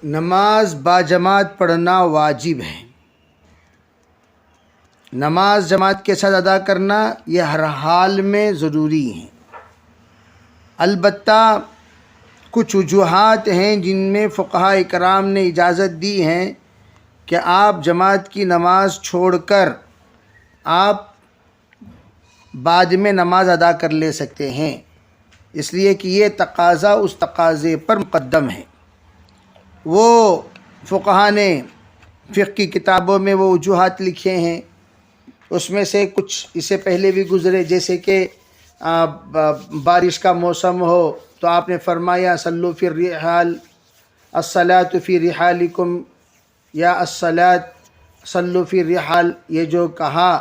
نماز باجماعت پڑھنا واجب ہے۔ نماز جماعت کے ساتھ ادا کرنا یہ ہر حال میں ضروری ہے۔ البتہ کچھ وجوہات ہیں جن میں فقہاء کرام نے اجازت دی ہے کہ آپ جماعت کی نماز چھوڑ کر آپ بعد میں نماز ادا کر لے سکتے ہیں، اس لیے کہ یہ تقاضا اس تقاضے پر مقدم ہے۔ وہ فقہاء نے فقہ کی کتابوں میں وہ وجوہات لکھے ہیں، اس میں سے کچھ اس سے پہلے بھی گزرے، جیسے کہ بارش کا موسم ہو تو آپ نے فرمایا صلو فی الرحال الصلاۃ فی رحالکم یا الصلاۃ صلو فی الرحال، یہ جو کہا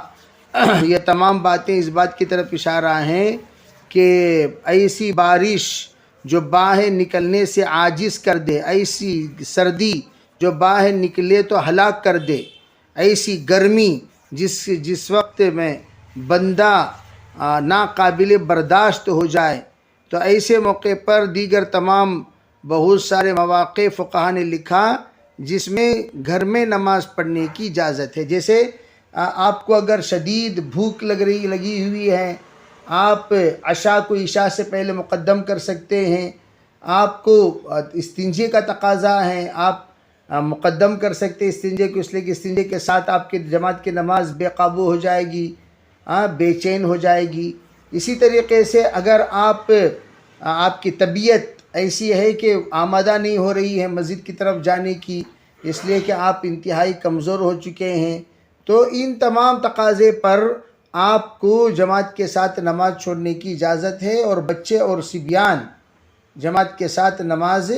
یہ تمام باتیں اس بات کی طرف اشارہ ہیں کہ ایسی بارش جو باہر نکلنے سے عاجز کر دے، ایسی سردی جو باہر نکلے تو ہلاک کر دے، ایسی گرمی جس وقت میں بندہ ناقابل برداشت ہو جائے، تو ایسے موقع پر دیگر تمام بہت سارے مواقع فقہاء نے لکھا جس میں گھر میں نماز پڑھنے کی اجازت ہے۔ جیسے آپ کو اگر شدید بھوک لگی ہوئی ہے، آپ عشاء کو عشاء سے پہلے مقدم کر سکتے ہیں، آپ کو استنجے کا تقاضا ہے، آپ مقدم کر سکتے ہیں استنجے کو، اس لیے کہ استنجے کے ساتھ آپ کی جماعت کی نماز بے قابو ہو جائے گی، بے چین ہو جائے گی۔ اسی طریقے سے اگر آپ کی طبیعت ایسی ہے کہ آمادہ نہیں ہو رہی ہے مسجد کی طرف جانے کی، اس لیے کہ آپ انتہائی کمزور ہو چکے ہیں، تو ان تمام تقاضے پر آپ کو جماعت کے ساتھ نماز چھوڑنے کی اجازت ہے، اور بچے اور صبیان جماعت کے ساتھ نماز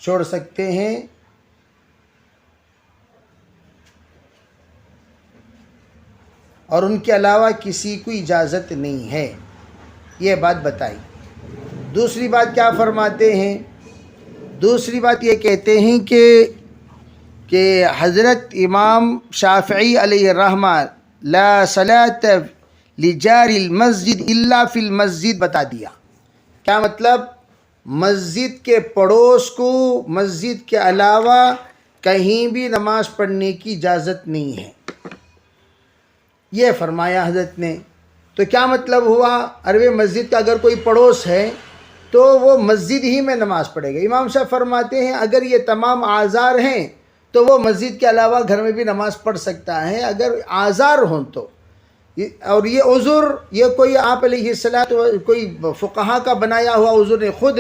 چھوڑ سکتے ہیں۔ اور ان کے علاوہ کسی کو اجازت نہیں ہے، یہ بات بتائی۔ دوسری بات کیا فرماتے ہیں؟ دوسری بات یہ کہتے ہیں کہ حضرت امام شافعی علیہ الرحمہ لا صلاۃ لجار المسجد الا فی المسجد بتا دیا۔ کیا مطلب؟ مسجد کے پڑوس کو مسجد کے علاوہ کہیں بھی نماز پڑھنے کی اجازت نہیں ہے، یہ فرمایا حضرت نے۔ تو کیا مطلب ہوا؟ عربی مسجد کا اگر کوئی پڑوس ہے تو وہ مسجد ہی میں نماز پڑھے گا۔ امام صاحب فرماتے ہیں اگر یہ تمام اعذار ہیں تو وہ مسجد کے علاوہ گھر میں بھی نماز پڑھ سکتا ہے، اگر اعذار ہوں تو۔ اور یہ عذر یہ کوئی آپ علیہ السلام کوئی فقہا کا بنایا ہوا عذر نہیں، خود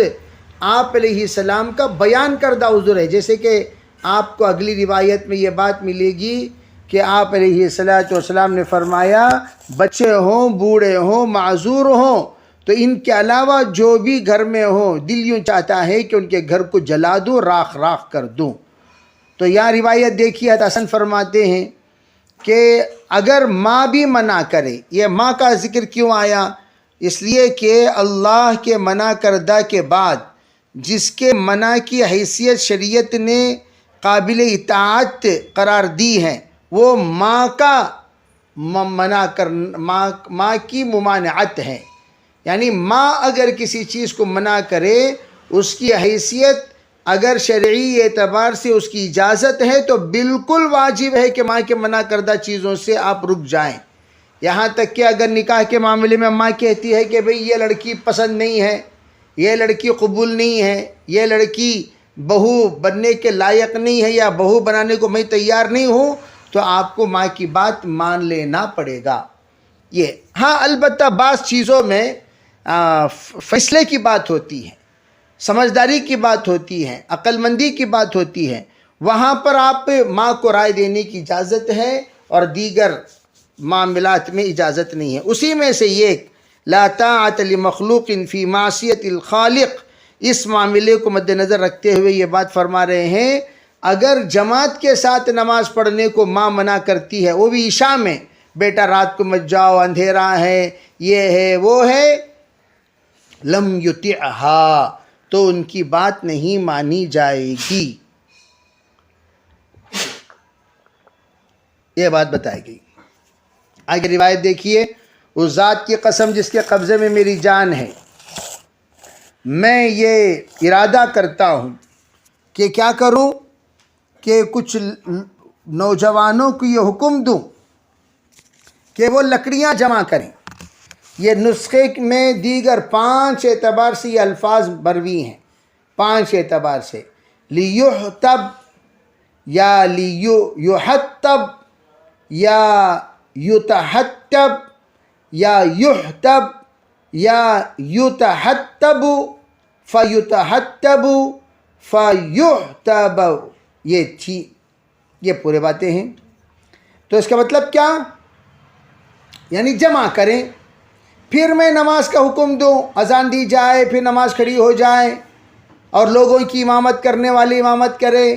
آپ علیہ السلام کا بیان کردہ عذر ہے۔ جیسے کہ آپ کو اگلی روایت میں یہ بات ملے گی کہ آپ علیہ السلام نے فرمایا بچے ہوں، بوڑھے ہوں، معذور ہوں، تو ان کے علاوہ جو بھی گھر میں ہوں دل یوں چاہتا ہے کہ ان کے گھر کو جلا دوں، راکھ راکھ کر دوں۔ تو یہاں روایت دیکھیے، حسن فرماتے ہیں کہ اگر ماں بھی منع کرے، یہ ماں کا ذکر کیوں آیا؟ اس لیے کہ اللہ کے منع کردہ کے بعد جس کے منع کی حیثیت شریعت نے قابل اطاعت قرار دی ہے، وہ ماں کا منع ماں کی ممانعت ہے۔ یعنی ماں اگر کسی چیز کو منع کرے، اس کی حیثیت اگر شرعی اعتبار سے اس کی اجازت ہے تو بالکل واجب ہے کہ ماں کے منع کردہ چیزوں سے آپ رک جائیں۔ یہاں تک کہ اگر نکاح کے معاملے میں ماں کہتی ہے کہ بھئی یہ لڑکی پسند نہیں ہے، یہ لڑکی قبول نہیں ہے، یہ لڑکی بہو بننے کے لائق نہیں ہے، یا بہو بنانے کو میں تیار نہیں ہوں، تو آپ کو ماں کی بات مان لینا پڑے گا۔ یہ ہاں البتہ بعض چیزوں میں فیصلے کی بات ہوتی ہے، سمجھداری کی بات ہوتی ہے، عقل مندی کی بات ہوتی ہے، وہاں پر آپ ماں کو رائے دینے کی اجازت ہے، اور دیگر معاملات میں اجازت نہیں ہے۔ اسی میں سے یہ لا طاعۃ لمخلوق فی معصیۃ الخالق، اس معاملے کو مد نظر رکھتے ہوئے یہ بات فرما رہے ہیں اگر جماعت کے ساتھ نماز پڑھنے کو ماں منع کرتی ہے، وہ بھی عشاء میں، بیٹا رات کو مت جاؤ، اندھیرا ہے، یہ ہے وہ ہے، لم یطعھا، تو ان کی بات نہیں مانی جائے گی۔ یہ بات بتائی گئی۔ آگے روایت دیکھیے، اس ذات کی قسم جس کے قبضے میں میری جان ہے، میں یہ ارادہ کرتا ہوں کہ کیا کروں؟ کہ کچھ نوجوانوں کو یہ حکم دوں کہ وہ لکڑیاں جمع کریں. یہ نسخے میں دیگر 5 اعتبار سے یہ الفاظ بروی ہیں، 5 اعتبار سے. لیحتب یا لیحتب یا یتحتب یا یحتب یا یتحتب فیتحتب فیحتب، یہ پورے باتیں ہیں. تو اس کا مطلب کیا؟ یعنی جمع کریں. پھر میں نماز کا حکم دوں، اذان دی جائے، پھر نماز کھڑی ہو جائے اور لوگوں کی امامت کرنے والی امامت کرے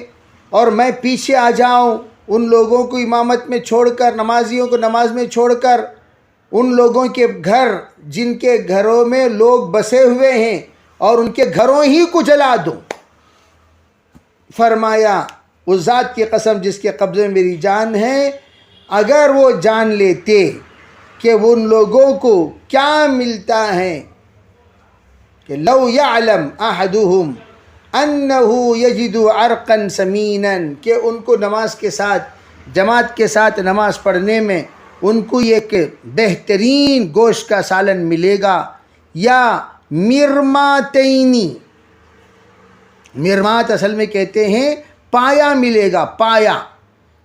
اور میں پیچھے آ جاؤں، ان لوگوں کو امامت میں چھوڑ کر، نمازیوں کو نماز میں چھوڑ کر، ان لوگوں کے گھر جن کے گھروں میں لوگ بسے ہوئے ہیں اور ان کے گھروں ہی کو جلا دوں. فرمایا اس ذات کی قسم جس کے قبضے میں میری جان ہے، اگر وہ جان لیتے کہ وہ ان لوگوں کو کیا ملتا ہے، کہ لو یعلم احدہم انہ یجد عرقا سمینا، کہ ان کو نماز کے ساتھ، جماعت کے ساتھ نماز پڑھنے میں ان کو ایک بہترین گوشت کا سالن ملے گا، یا مرماتینی، مرمات اصل میں کہتے ہیں پایا ملے گا، پایا،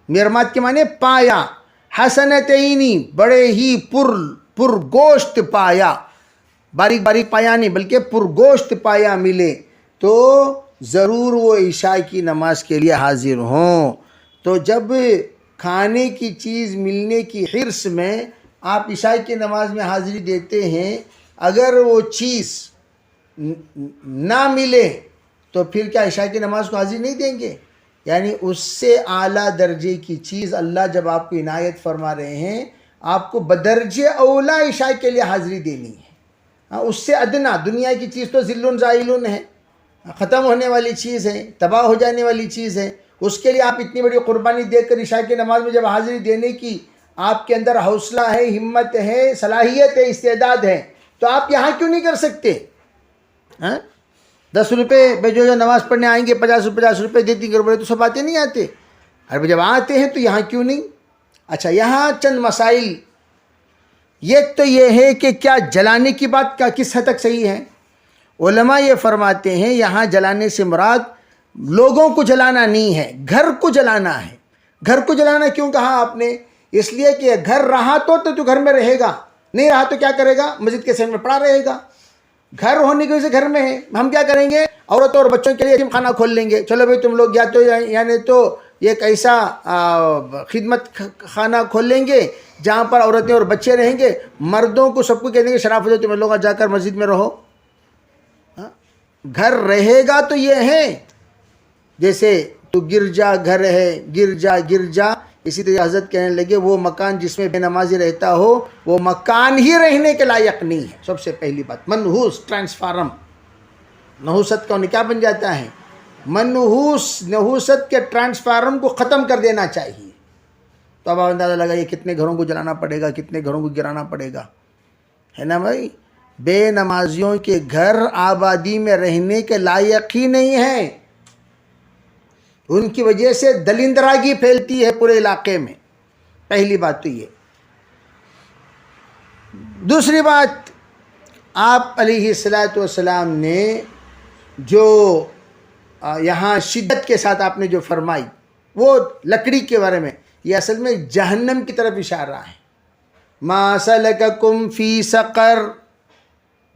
مرمات کے معنی پایا، حسنتینی، بڑے ہی پر گوشت پایا، باریک باریک پایا نہیں بلکہ پر گوشت پایا ملے، تو ضرور وہ عشاء کی نماز کے لیے حاضر ہوں. تو جب کھانے کی چیز ملنے کی حرص میں آپ عشاء کی نماز میں حاضری دیتے ہیں، اگر وہ چیز نہ ملے تو پھر کیا عشاء کی نماز کو حاضری نہیں دیں گے؟ یعنی اس سے اعلیٰ درجے کی چیز اللہ جب آپ کو عنایت فرما رہے ہیں، آپ کو بدرجہ اولا عشاء کے لیے حاضری دینی ہے. اس سے ادنا دنیا کی چیز تو ذل زائل ہے، ختم ہونے والی چیز ہے، تباہ ہو جانے والی چیز ہے. اس کے لیے آپ اتنی بڑی قربانی دے کر عشاء کی نماز میں جب حاضری دینے کی آپ کے اندر حوصلہ ہے، ہمت ہے، صلاحیت ہے، استعداد ہے، تو آپ یہاں کیوں نہیں کر سکتے؟ 10 روپے پہ جو نماز پڑھنے آئیں گے 50 روپے دیتی گڑبڑے تو سب آتے نہیں آتے، ارے جب آتے ہیں تو یہاں کیوں نہیں؟ اچھا، یہاں چند مسائل. ایک تو یہ ہے کہ کیا جلانے کی بات کا کس حد تک صحیح ہے؟ علماء یہ فرماتے ہیں یہاں جلانے سے مراد لوگوں کو جلانا نہیں ہے، گھر کو جلانا ہے. گھر کو جلانا کیوں کہا آپ نے؟ اس لیے کہ گھر رہا تو گھر میں رہے گا، نہیں رہا تو کیا کرے گا؟ مسجد کے سین میں پڑا رہے گا. گھر ہونے کی وجہ سے گھر میں ہے، ہم کیا کریں گے؟ عورتوں اور بچوں کے لیے یتیم خانہ کھول لیں گے. چلو بھائی تم لوگ یا تو یعنی تو ایک ایسا خدمت خانہ کھول لیں گے جہاں پر عورتیں اور بچے رہیں گے، مردوں کو سب کو کہہ دیں گے شرافت ہو تم لوگ جا کر مسجد میں رہو. گھر رہے گا تو یہ ہے، جیسے تو گرجا گھر ہے، گرجا. اسی طرح حضرت کہنے لگے وہ مکان جس میں بے نمازی رہتا ہو وہ مکان ہی رہنے کے لائق نہیں ہے. سب سے پہلی بات منحوس، ٹرانسفارم، نحوست کا کیا بن جاتا ہے؟ نحوست کے ٹرانسفارم کو ختم کر دینا چاہیے. تو اب اندازہ لگا یہ کتنے گھروں کو جلانا پڑے گا، کتنے گھروں کو گرانا پڑے گا، ہے نا بھائی؟ بے نمازیوں کے گھر آبادی میں رہنے کے لائق ہی نہیں ہیں، ان کی وجہ سے دلندراگی پھیلتی ہے پورے علاقے میں. پہلی بات تو یہ. دوسری بات، آپ علیہ الصلاۃ والسلام نے جو یہاں شدت کے ساتھ آپ نے جو فرمائی وہ لکڑی کے بارے میں، یہ اصل میں جہنم کی طرف اشارہ ہے. ما سلککم فی سقر،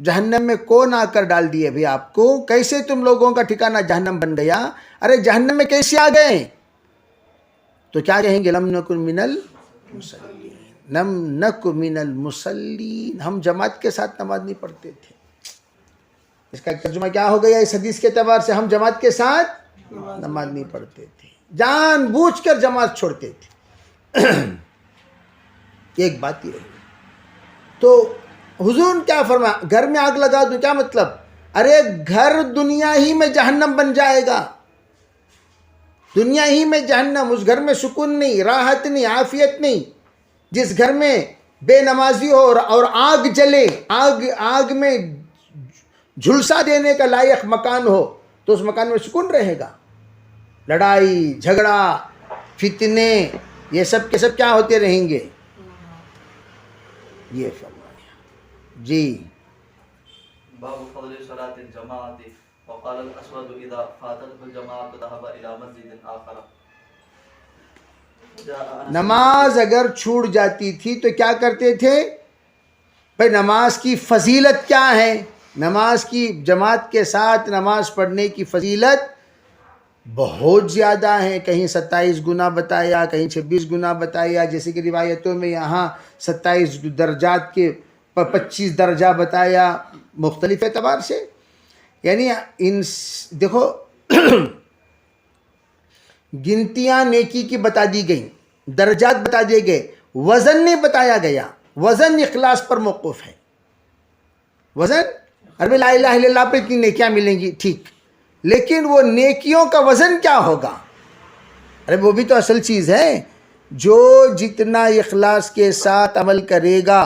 جہنم میں کون آ کر ڈال دیے بھئی آپ کو؟ کیسے تم لوگوں کا ٹھکانہ جہنم بن گیا؟ ارے جہنم میں کیسے آ گئے؟ تو کیا کہیں گے؟ لم نکن من المصلین، لم نکن من المصلین، ہم جماعت کے ساتھ نماز نہیں پڑھتے تھے. اس کا ترجمہ کیا ہو گیا اس حدیث کے اعتبار سے؟ ہم جماعت کے ساتھ نماز نہیں پڑھتے تھے، جان بوجھ کر جماعت چھوڑتے تھے. ایک بات یہ ہے. تو حضور کیا فرمایا؟ گھر میں آگ لگا دوں، کیا مطلب؟ ارے گھر دنیا ہی میں جہنم بن جائے گا، دنیا ہی میں جہنم. اس گھر میں سکون نہیں، راحت نہیں، عافیت نہیں. جس گھر میں بے نمازی ہو اور آگ جلے، آگ میں جھلسا دینے کا لائق مکان ہو تو اس مکان میں سکون رہے گا؟ لڑائی جھگڑا فتنے یہ سب کے سب کیا ہوتے رہیں گے. یہ فرمایا جی. باب فضل صلاة الجماعة وقال الأسود إذا فاتته الجماعة ذهب إلى مسجد آخر. نماز اگر چھوٹ جاتی تھی تو کیا کرتے تھے بھائی؟ نماز کی فضیلت کیا ہے؟ نماز کی جماعت کے ساتھ نماز پڑھنے کی فضیلت بہت زیادہ ہے. کہیں 27 گنا بتایا، کہیں 26 گنا بتایا، جیسے کہ روایتوں میں یہاں 27 درجات کے 25 درجہ بتایا مختلف اعتبار سے. یعنی دیکھو گنتیاں نیکی کی بتا دی گئیں، درجات بتا دیے گئے، وزن نہیں بتایا گیا. وزن اخلاص پر موقف ہے. وزن ارے لا الہ الا اللہ پہ اتنی نیکیاں ملیں گی ٹھیک، لیکن وہ نیکیوں کا وزن کیا ہوگا؟ ارے وہ بھی تو اصل چیز ہے. جو جتنا اخلاص کے ساتھ عمل کرے گا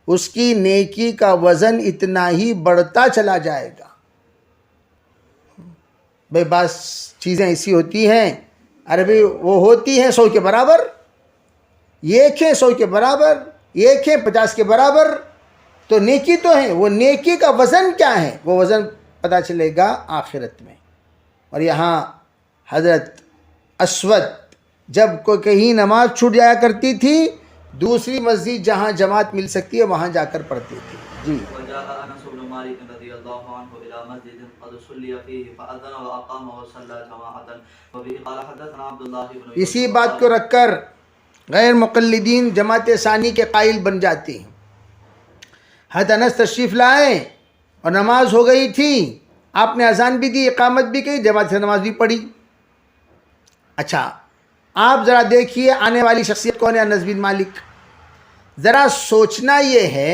اس کی نیکی کا وزن اتنا ہی بڑھتا چلا جائے گا. بھئی بعض چیزیں ایسی ہوتی ہیں، ارے بھئی وہ ہوتی ہیں 100 کے برابر، ایک ہے 100 کے برابر، ایک ہے 50 کے برابر، تو نیکی تو ہے. وہ نیکی کا وزن کیا ہے؟ وہ وزن پتہ چلے گا آخرت میں. اور یہاں حضرت اسود جب کوئی کہیں نماز چھوٹ جایا کرتی تھی، دوسری مسجد جہاں جماعت مل سکتی ہے وہاں جا کر پڑھتی تھی. جی. وجاء انس بن مالك رضي الله عنه الى مسجد قد صلي فيه فاذن واقام وصلى جماعه وبه قال حدثنا عبد الله بن اسی بات کو رکھ کر غیر مقلدین جماعت ثانی کے قائل بن جاتے ہیں. حضرت انس تشریف لائے اور نماز ہو گئی تھی، آپ نے اذان بھی دی، اقامت بھی کی، جماعت سے نماز بھی پڑھی. اچھا آپ ذرا دیکھیے آنے والی شخصیت کون ہے؟ انس بن مالک. ذرا سوچنا یہ ہے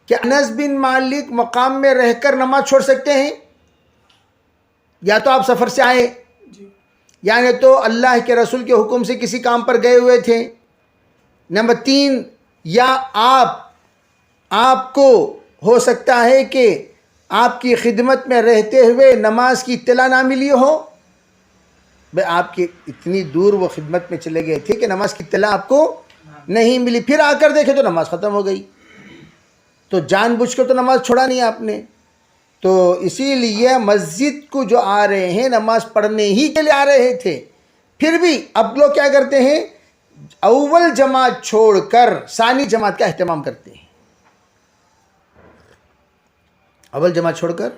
کہ انس بن مالک مقام میں رہ کر نماز چھوڑ سکتے ہیں؟ یا تو آپ سفر سے آئے، یعنی تو اللہ کے رسول کے حکم سے کسی کام پر گئے ہوئے تھے. نمبر 3، یا آپ کو ہو سکتا ہے کہ آپ کی خدمت میں رہتے ہوئے نماز کی اطلاع نہ ملی ہو. بھئی آپ کی اتنی دور وہ خدمت میں چلے گئے تھے کہ نماز کی اطلاع آپ کو نہیں ملی، پھر آ کر دیکھے تو نماز ختم ہو گئی. تو جان بوجھ کر تو نماز چھوڑا نہیں آپ نے. تو اسی لیے مسجد کو جو آ رہے ہیں نماز پڑھنے ہی کے لیے آ رہے تھے، پھر بھی اب لوگ کیا کرتے ہیں؟ اول جماعت چھوڑ کر ثانی جماعت کا اہتمام کرتے ہیں. اول جماعت چھوڑ کر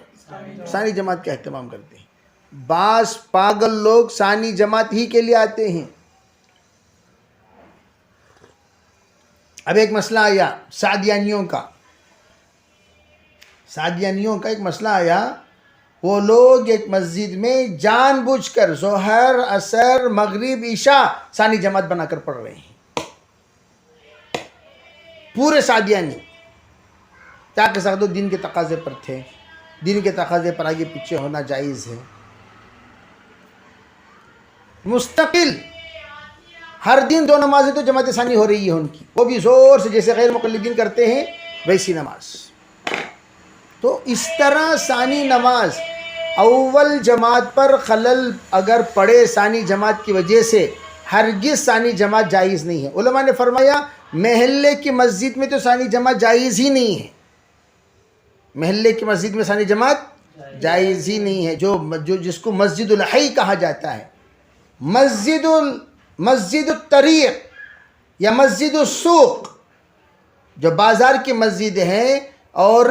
ثانی جماعت کا اہتمام کرتے ہیں. بعض پاگل لوگ ثانی جماعت ہی کے لیے آتے ہیں. اب ایک مسئلہ آیا سعدیانیوں کا ایک مسئلہ آیا. وہ لوگ ایک مسجد میں جان بوجھ کر ظہر، عصر، مغرب، عشاء ثانی جماعت بنا کر پڑھ رہے ہیں. پورے سعدیانی کیا کر سکتے؟ دین کے تقاضے پر تھے، دین کے تقاضے پر آگے پیچھے ہونا جائز ہے. مستقل ہر دن 2 نمازیں تو جماعت ثانی ہو رہی ہے ان کی، وہ بھی زور سے، جیسے غیر مقلدین کرتے ہیں ویسی نماز. تو اس طرح ثانی نماز اول جماعت پر خلل اگر پڑے ثانی جماعت کی وجہ سے، ہرگز ثانی جماعت جائز نہیں ہے. علماء نے فرمایا محلے کی مسجد میں تو ثانی جماعت جائز ہی نہیں ہے. محلے کی مسجد میں ثانی جماعت جائز ہی نہیں ہے. جو جس کو مسجد الحی کہا جاتا ہے، مسجد الطریق یا مسجد السوق، جو بازار کی مسجد ہے اور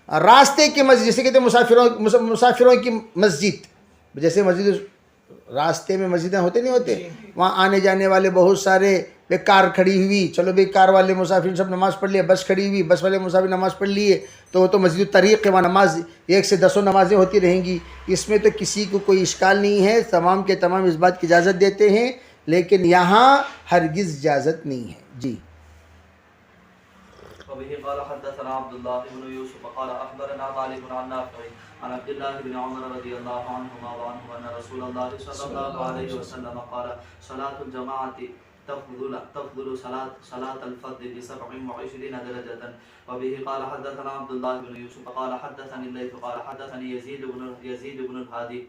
راستے کی مسجد، جیسے کہتے ہیں مسافروں کی مسجد، جیسے مسجد راستے میں مسجدیں ہوتے نہیں ہوتے، وہاں آنے جانے والے بہت سارے، کار کھڑی ہوئی، چلو بھئی کار والے مسافر سب نماز پڑھ لیے، بس کھڑی ہوئی، بس والے مسافر نماز پڑھ لیے، تو وہ تو مسجد الطریق ہے، وہاں نماز 1 سے 10 نمازیں ہوتی رہیں گی. اس میں تو کسی کو کوئی اشکال نہیں ہے، تمام کے تمام اس بات کی اجازت دیتے ہیں، لیکن یہاں ہرگز اجازت نہیں ہے. جی. وبه قال حدثنا عبد الله بن يوسف قال اخبرنا مالك عن نافع عن عبد الله بن عمر رضي الله عنهما وعنه ان رسول الله صلى الله عليه وسلم قال صلاة الجماعة تفضل صلاة الفرد ب27 درجة. وبه قال حدثنا عبد الله بن يوسف قال حدثني الليث قال حدثني يزيد بن الهادي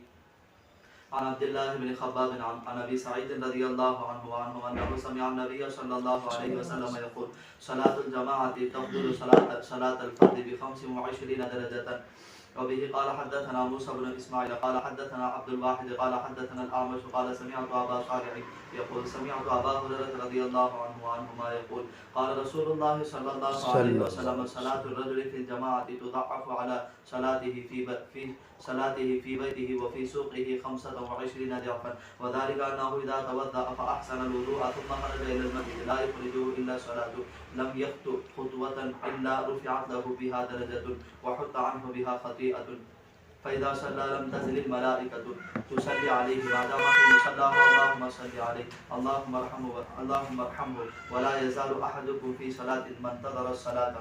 عن عبد الله بن خباب عن ابي سعيد رضي الله عنه انه سمع النبي صلى الله عليه وسلم يقول صلاة الجماعة تفضل صلاة الفرد ب25 درجة. وبه قال حدثنا موسى بن اسماعيل قال حدثنا عبد الواحد قال حدثنا الاعمش قال سمعت ابا صالح يقول سمعت ابا هريرة رضي الله عنهما يقول قال رسول الله صلى الله عليه وسلم صلاة الرجل في الجماعة تضعف على صلاته في بيته وفي سوقه 25 ضعفا، وذلك انه اذا توضأ فاحسن الوضوء ثم خرج الى المسجد لا يخرجه الا صلاته لم يخطو خطوة الا رفعت له بها درجة وحط عنه بها خطيئة، فإذا صلى لم تزل الملائكة تصلي عليه ما دام في مصلاه اللهم صل عليه اللهم ارحمه ولا يزال أحدكم في صلاة ما انتظر الصلاة